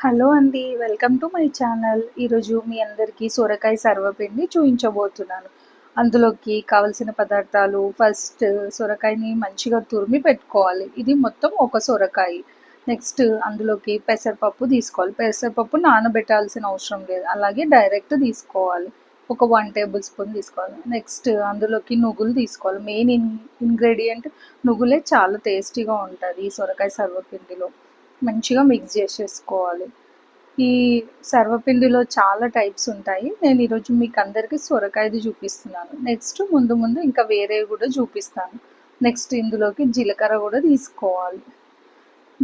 Hello అండి. Welcome to my channel. ఈరోజు మీ అందరికీ సొరకాయ సర్వపిండి చూయించబోతున్నాను. అందులోకి కావలసిన పదార్థాలు ఫస్ట్ సొరకాయని మంచిగా తురిమి పెట్టుకోవాలి. ఇది మొత్తం ఒక సొరకాయ. నెక్స్ట్ అందులోకి పెసరపప్పు తీసుకోవాలి. పెసరపప్పు నానబెట్టాల్సిన అవసరం లేదు. అలాగే డైరెక్ట్ తీసుకోవాలి. ఒక 1 టేబుల్ స్పూన్ తీసుకోవాలి. నెక్స్ట్ అందులోకి నువ్వులు తీసుకోవాలి. మెయిన్ ఇంగ్రీడియంట్ నువ్వులే చాలా టేస్టీగా ఉంటుంది ఈ సొరకాయ సర్వపిండిలో. మంచిగా మిక్స్ చేసేసుకోవాలి. ఈ సర్వపిండిలో చాలా టైప్స్ ఉంటాయి. నేను ఈరోజు మీకు అందరికీ సొరకాయది చూపిస్తున్నాను. నెక్స్ట్ ముందు ముందు ఇంకా వేరేవి కూడా చూపిస్తాను. నెక్స్ట్ ఇందులోకి జీలకర్ర కూడా తీసుకోవాలి.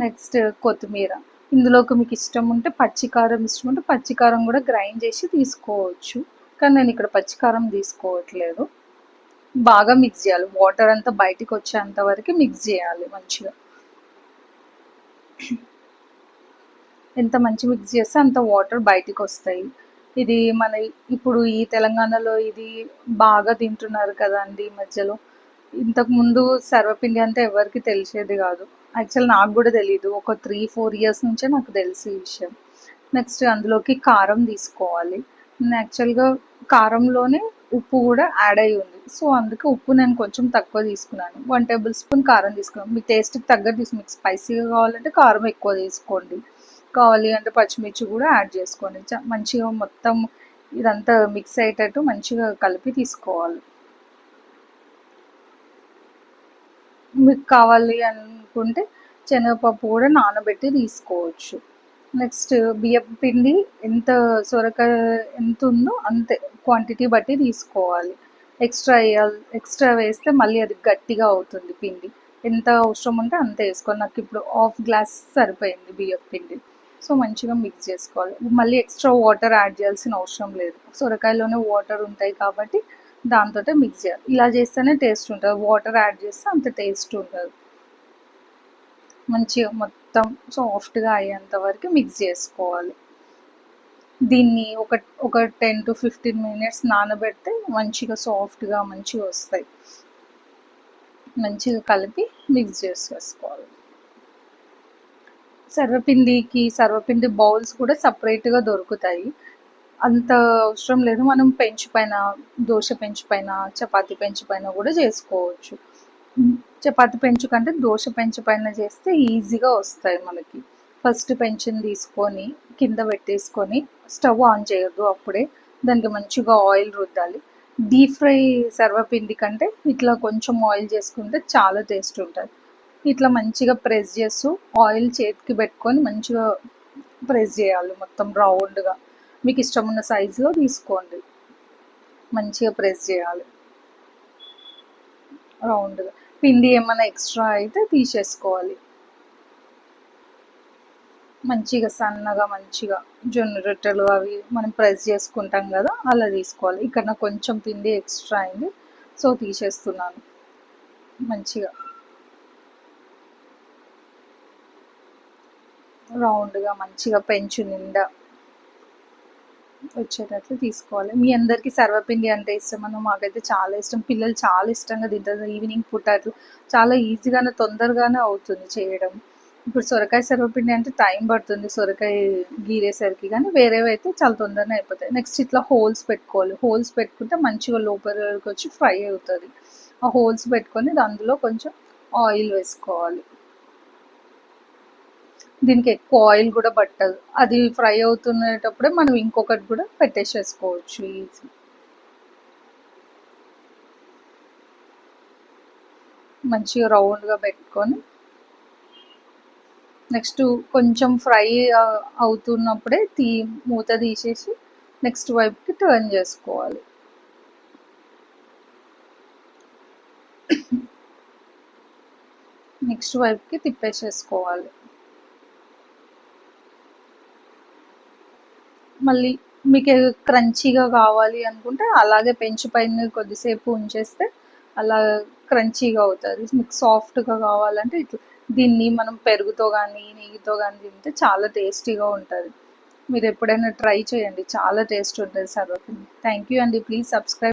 నెక్స్ట్ కొత్తిమీర. ఇందులోకి మీకు ఇష్టం ఉంటే పచ్చికారం ఇష్టం ఉంటే పచ్చికారం కూడా గ్రైండ్ చేసి తీసుకోవచ్చు. కానీ నేను ఇక్కడ పచ్చికారం తీసుకోవట్లేదు. బాగా మిక్స్ చేయాలి. వాటర్ అంతా బయటికి వచ్చేంత వరకు మిక్స్ చేయాలి మంచిగా. ఎంత మంచి మిక్స్ చేస్తే అంత వాటర్ బయటికి వస్తాయి. ఇది మన ఇప్పుడు ఈ తెలంగాణలో ఇది బాగా తింటున్నారు కదండి ఈ మధ్యలో. ఇంతకుముందు సర్వపిండి అంటే ఎవరికి తెలిసేది కాదు. యాక్చువల్ నాకు కూడా తెలియదు. ఒక 3-4 ఇయర్స్ నుంచే నాకు తెలిసి ఈ విషయం. నెక్స్ట్ అందులోకి కారం తీసుకోవాలి. నేను యాక్చువల్గా కారంలోనే ఉప్పు కూడా యాడ్ అయ్యి ఉంది. సో అందుకే ఉప్పు నేను కొంచెం తక్కువ తీసుకున్నాను. 1 టేబుల్ స్పూన్ కారం తీసుకున్నాను. మీ టేస్ట్కి తగ్గట్టు మీకు స్పైసీగా కావాలంటే కారం ఎక్కువ తీసుకోండి. కావాలి అంటే పచ్చిమిర్చి కూడా యాడ్ చేసుకోండి. మంచిగా మొత్తం ఇదంతా మిక్స్ అయ్యేటట్టు మంచిగా కలిపి తీసుకోవాలి. మీకు కావాలి అనుకుంటే శనగపప్పు కూడా నానబెట్టి తీసుకోవచ్చు. నెక్స్ట్ బియ్యం పిండి ఎంత సొరకాయ ఎంత ఉందో అంతే క్వాంటిటీ బట్టి తీసుకోవాలి. ఎక్స్ట్రా వేస్తే మళ్ళీ అది గట్టిగా అవుతుంది పిండి. ఎంత అవసరం ఉంటే అంత వేసుకోవాలి. నాకు ఇప్పుడు 1/2 గ్లాస్ సరిపోయింది బియ్యం పిండి. సో మంచిగా మిక్స్ చేసుకోవాలి. మళ్ళీ ఎక్స్ట్రా వాటర్ యాడ్ చేయాల్సిన అవసరం లేదు. సొరకాయలోనే వాటర్ ఉంటాయి కాబట్టి దాంతో మిక్స్ చేయాలి. ఇలా చేస్తేనే టేస్ట్ ఉంటుంది. వాటర్ యాడ్ చేస్తే అంత టేస్ట్ ఉండదు. మంచిగా మొత్తం సాఫ్ట్గా అయ్యేంత వరకు మిక్స్ చేసుకోవాలి. దీన్ని ఒక 10 to 15 మినిట్స్ నానబెడితే మంచిగా సాఫ్ట్గా మంచిగా వస్తాయి. మంచిగా కలిపి మిక్స్ చేసేసుకోవాలి. సర్వపిండి బౌల్స్ కూడా సపరేట్గా దొరుకుతాయి. అంత అవసరం లేదు. మనం పెంచు పైన దోశ పెంచు పైన చపాతీ పెంచు పైన కూడా చేసుకోవచ్చు. చపాతీ పెంచు కంటే దోశ పెంచు పైన చేస్తే ఈజీగా వస్తాయి మనకి. ఫస్ట్ పెంచుని తీసుకొని కింద పెట్టేసుకొని స్టవ్ ఆన్ చేయొద్దు అప్పుడే. దానికి మంచిగా ఆయిల్ రుద్దాలి. డీప్ ఫ్రై సర్వపిండి కంటే ఇట్లా కొంచెం ఆయిల్ చేసుకుంటే చాలా టేస్ట్ ఉంటుంది. ఇట్లా మంచిగా ప్రెస్ చేస్తూ ఆయిల్ చేతికి పెట్టుకొని మంచిగా ప్రెస్ చేయాలి మొత్తం రౌండ్గా. మీకు ఇష్టం ఉన్న సైజులో తీసుకోండి. మంచిగా ప్రెస్ చేయాలి రౌండ్గా. పిండి ఏమైనా ఎక్స్ట్రా అయితే తీసేసుకోవాలి. మంచిగా సన్నగా మంచిగా జొన్న రొట్టెలు అవి మనం ప్రెస్ చేసుకుంటాం కదా అలా తీసుకోవాలి. ఇక్కడ నాకు కొంచెం పిండి ఎక్స్ట్రా అయింది, సో తీసేస్తున్నాను. మంచిగా రౌండ్గా మంచిగా పెంచు నిండా వచ్చేటట్లు తీసుకోవాలి. మీ అందరికీ సర్వపిండి అంటే ఇష్టమని మాకైతే చాలా ఇష్టం. పిల్లలు చాలా ఇష్టంగా తింటారు. ఈవినింగ్ పూట అట్లా చాలా ఈజీగానే తొందరగానే అవుతుంది చేయడం. ఇప్పుడు సొరకాయ సర్వపిండి అంటే టైం పడుతుంది సొరకాయ గీరేసరికి, కానీ వేరేవి అయితే చాలా తొందరనే అయిపోతాయి. నెక్స్ట్ ఇట్లా హోల్స్ పెట్టుకోవాలి. హోల్స్ పెట్టుకుంటే మంచిగా లోపలికి వచ్చి ఫ్రై అవుతుంది. ఆ హోల్స్ పెట్టుకొని అందులో కొంచెం ఆయిల్ వేసుకోవాలి. దీనికి ఎక్కువ ఆయిల్ కూడా పట్టదు. అది ఫ్రై అవుతున్నప్పుడే మనం ఇంకొకటి కూడా పెట్టేసేసుకోవచ్చు ఈజీ. మంచిగా రౌండ్గా పెట్టుకొని నెక్స్ట్ కొంచెం ఫ్రై అవుతున్నప్పుడే మూత తీసేసి నెక్స్ట్ వైపుకి టర్న్ చేసుకోవాలి. నెక్స్ట్ వైపుకి తిప్పేసేసుకోవాలి. మళ్ళీ మీకు క్రంచీగా కావాలి అనుకుంటే అలాగే పెంచు పైన కొద్దిసేపు ఉంచేస్తే అలా క్రంచీగా అవుతుంది. మీకు సాఫ్ట్గా కావాలంటే ఇట్లా దీన్ని మనం పెరుగుతో కానీ నెయ్యితో కానీ తింటే చాలా టేస్టీగా ఉంటుంది. మీరు ఎప్పుడైనా ట్రై చేయండి, చాలా టేస్ట్ ఉంటుంది సర్వపిండి. థ్యాంక్ యూ అండి. Please subscribe.